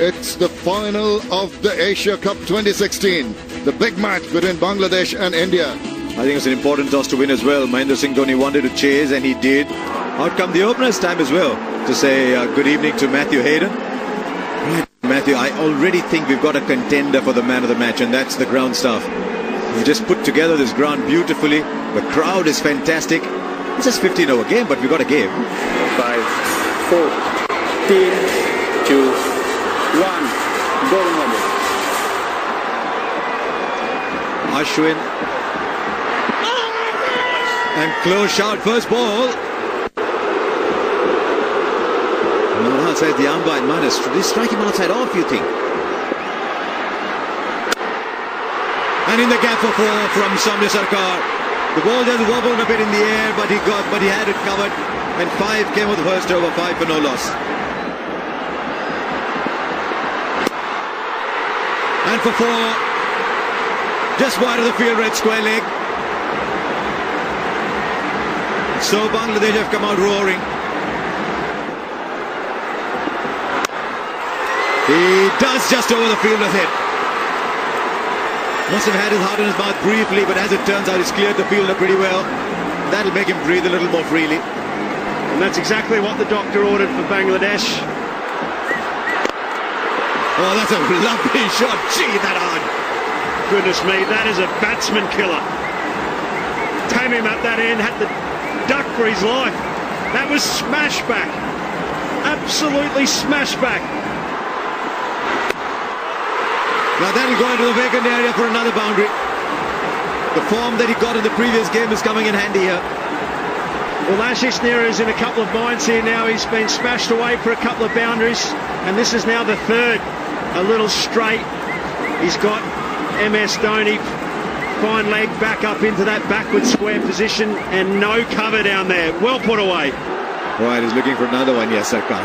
it's the final of the Asia Cup 2016. The big match between Bangladesh and India. I think it's an important toss to win as well. Mahendra Singh Dhoni wanted to chase, and he did. Out come the opener's time as well to say good evening to Matthew Hayden. Right, Matthew, I already think we've got a contender for the man of the match, and that's the ground staff. We've just put together this ground beautifully. The crowd is fantastic. It's just 15-over game, but we've got a game. 5, 4, 3, 2, 1. Golden number. Ashwin. And close shot, first ball. Not outside the umpire, minus. They strike him outside off, you think? And in the gap for 4 from Samir Sarkar. The ball just wobbled a bit in the air, but he had it covered. And 5 came with the first over, 5 for no loss. And for 4, just wide of the field, red square leg. So Bangladesh have come out roaring. He does just over the field with it. Must have had his heart in his mouth briefly, but as it turns out, he's cleared the fielder pretty well. That'll make him breathe a little more freely. And that's exactly what the doctor ordered for Bangladesh. Oh, that's a lovely shot. Gee, that hard. Goodness me, that is a batsman killer. Tame him at that end, had to duck for his life. That was smash back. Absolutely smash back. Now that'll go into the vacant area for another boundary. The form that he got in the previous game is coming in handy here. Well, Ashish Nehru is in a couple of minds here now. He's been smashed away for a couple of boundaries, and this is now the third. A little straight. He's got MS Dhoni, fine leg back up into that backward square position, and no cover down there. Well put away. Right, he's looking for another one. Yes, Sarkar.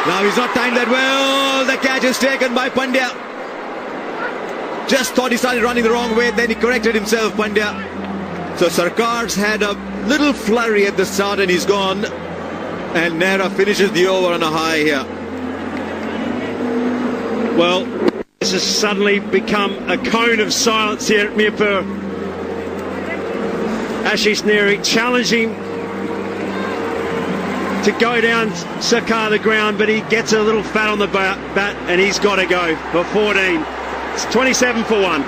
Now he's not timed that well. The catch is taken by Pandya. Just thought he started running the wrong way, then he corrected himself, Pandya. So Sarkar's had a little flurry at the start and he's gone. And Nehra finishes the over on a high here. Well, this has suddenly become a cone of silence here at Mirpur. Ashish Nehru challenging to go down Sarkar the ground, but he gets a little fat on the bat and he's got to go for 14. It's 27 for 1.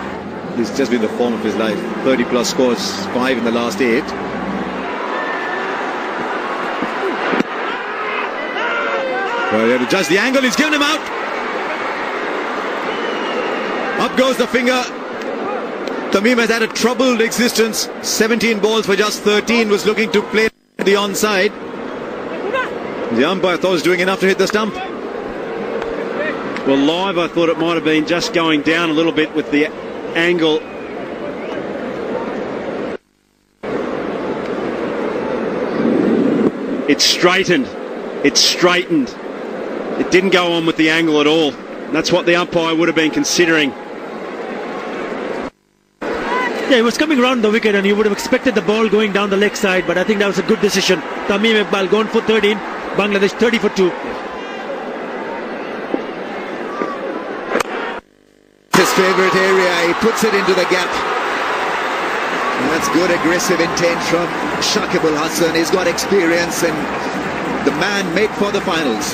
This has just been the form of his life. 30 plus scores, 5 in the last 8. Well, he had to judge the angle, he's given him out. Up goes the finger. Tamim has had a troubled existence. 17 balls for just 13, was looking to play the onside. The umpire thought he was doing enough to hit the stump. Well, live I thought it might have been just going down a little bit with the angle. It's straightened. It's straightened. It didn't go on with the angle at all. That's what the umpire would have been considering. Yeah, he was coming around the wicket and you would have expected the ball going down the leg side, but I think that was a good decision. Tamim Iqbal gone for 13, Bangladesh 30 for 2. His favourite area, he puts it into the gap. And that's good aggressive intent from Shakib Al Hasan. He's got experience and the man made for the finals.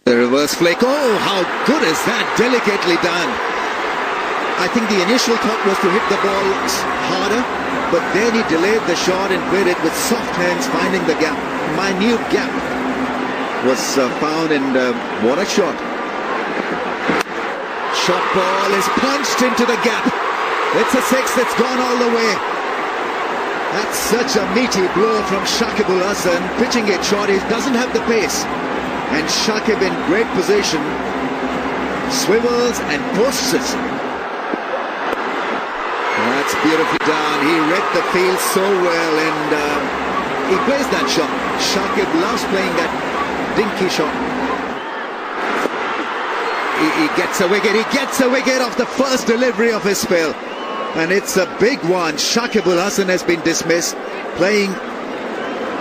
The reverse flick. Oh, how good is that? Delicately done. I think the initial thought was to hit the ball harder, but then he delayed the shot and played it with soft hands, finding the gap. Minute gap was found, and what a shot. Shot ball is punched into the gap. It's a 6 that's gone all the way. That's such a meaty blow from Shakib Al Hasan. Pitching it short, he doesn't have the pace. And Shakib in great position, swivels and posts it. That's beautifully done. He read the field so well, and he plays that shot. Shakib loves playing that dinky shot. He gets a wicket. He gets a wicket off the first delivery of his spell, and it's a big one. Shakib Al Hasan has been dismissed, playing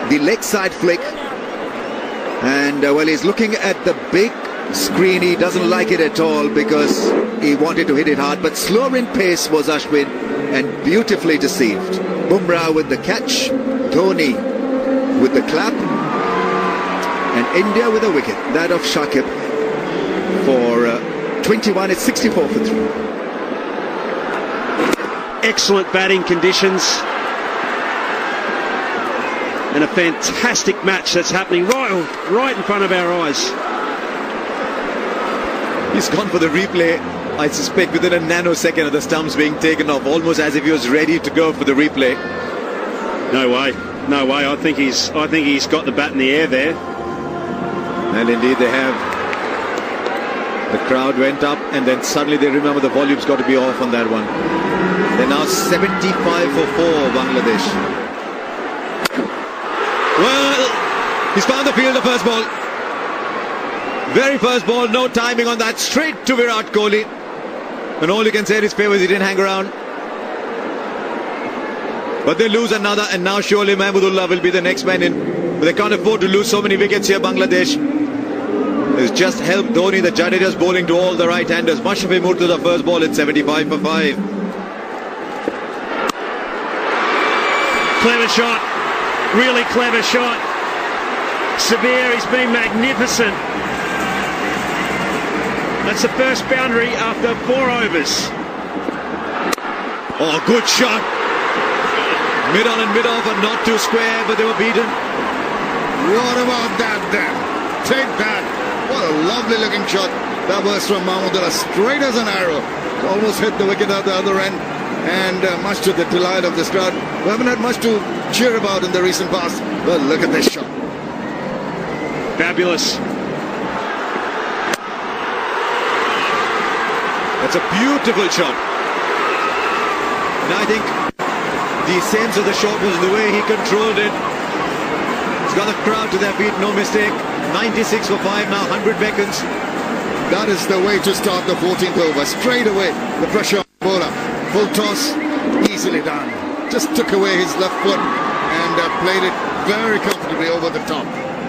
the leg side flick. And well, he's looking at the big screen. He doesn't like it at all because he wanted to hit it hard, but slower in pace was Ashwin and beautifully deceived. Bumrah with the catch, Dhoni with the clap, and India with a wicket, that of Shakib for 21. It's 64 for 3. Excellent batting conditions and a fantastic match that's happening right in front of our eyes. He's gone for the replay, I suspect within a nanosecond of the stumps being taken off, almost as if he was ready to go for the replay. No way. I think he's got the bat in the air there. And indeed they have. The crowd went up and then suddenly they remember the volume's got to be off on that one. They're now 75 for 4, Bangladesh. Well, he's found the field, the first ball. Very first ball, no timing on that, straight to Virat Kohli. And all you can say in his favour is he didn't hang around. But they lose another, and now surely Mahmudullah will be the next man in. But they can't afford to lose so many wickets here, Bangladesh. It's just helped Dhoni, the Jadeja's bowling to all the right-handers. Mashrafi moved to the first ball at 75 for 5. Clever shot, really clever shot. Sabir, he's been magnificent. That's the first boundary after 4 overs. Oh, good shot. Mid on and mid off and not too square, but they were beaten. What about that then? Take that. What a lovely looking shot. That was from Mahmudullah, straight as an arrow. Almost hit the wicket at the other end. And much to the delight of this crowd. We haven't had much to cheer about in the recent past. But look at this shot. Fabulous. That's a beautiful shot. And I think the sense of the shot was the way he controlled it. He's got the crowd to their feet, no mistake. 96 for 5 now, 100 beckons. That is the way to start the 14th over. Straight away, the pressure on the bowler. Full toss, easily done. Just took away his left foot and played it very comfortably over the top.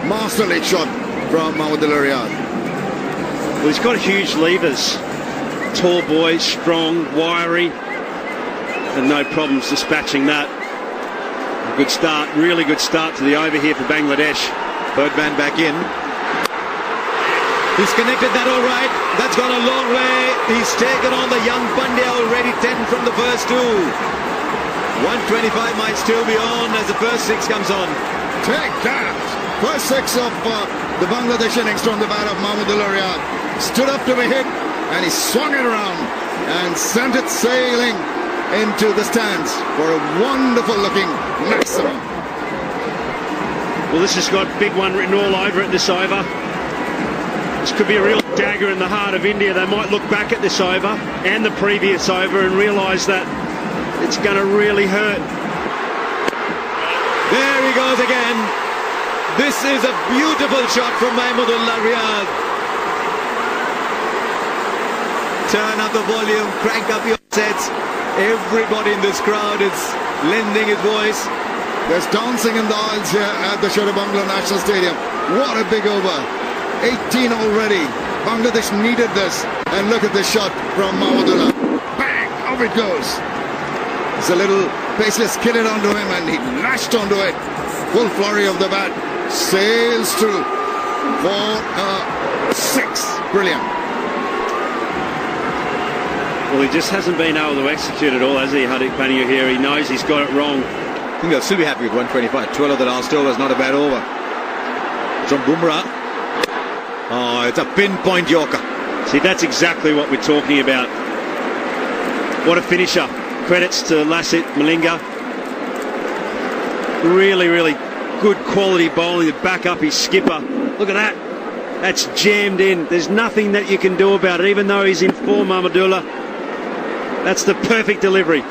Masterly shot from Mahmudullah Riyad. Well, he's got huge levers. Tall boy, strong, wiry, and no problems dispatching that. A good start, really good start to the over here for Bangladesh. Third man back in. He's connected that all right. That's gone a long way. He's taken on the young Pandya already, 10 from the first 2. 125 might still be on as the first 6 comes on. Take that! First 6 of the Bangladesh innings from the bat of Mahmudullah Riyad. Stood up to be hit and he swung it around and sent it sailing into the stands for a wonderful looking maximum. Well, this has got big one written all over it, this over. This could be a real dagger in the heart of India. They might look back at this over and the previous over and realise that it's going to really hurt. There he goes again. This is a beautiful shot from Mahmudullah Riyad. Turn up the volume, crank up your sets. Everybody in this crowd is lending his voice. There's dancing in the aisles here at the Bangla National Stadium. What a big over. 18 already. Bangladesh needed this. And look at this shot from Mahmudullah. Bang! Off it goes. It's a little paceless skidded onto him and he lashed onto it. Full flurry of the bat. Sails through for a 6. Brilliant. Well, he just hasn't been able to execute it all, has he, Hardik Pandya here? He knows he's got it wrong. I think they'll still be happy with 125. 12 of the last over is not a bad over. From Bumrah. Oh, it's a pinpoint Yorker. See, that's exactly what we're talking about. What a finisher. Credits to Lassit Malinga. Really, really good quality bowling to back up his skipper. Look at that. That's jammed in. There's nothing that you can do about it, even though he's in form, Mahmudullah. That's the perfect delivery.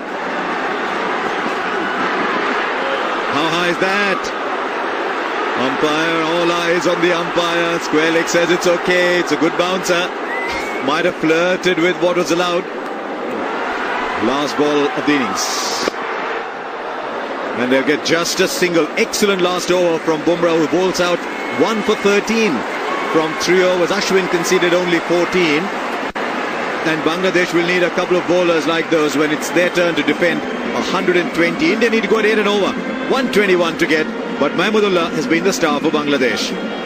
How high is that? Umpire, all eyes on the umpire. Square leg says it's okay. It's a good bouncer. Might have flirted with what was allowed. Last ball of the innings. And they'll get just a single. Excellent last over from Bumrah, who bowls out 1 for 13 from 3 overs. Ashwin conceded only 14. And Bangladesh will need a couple of bowlers like those when it's their turn to defend 120. India need to go at 8 and over. 121 to get. But Mahmudullah has been the star for Bangladesh.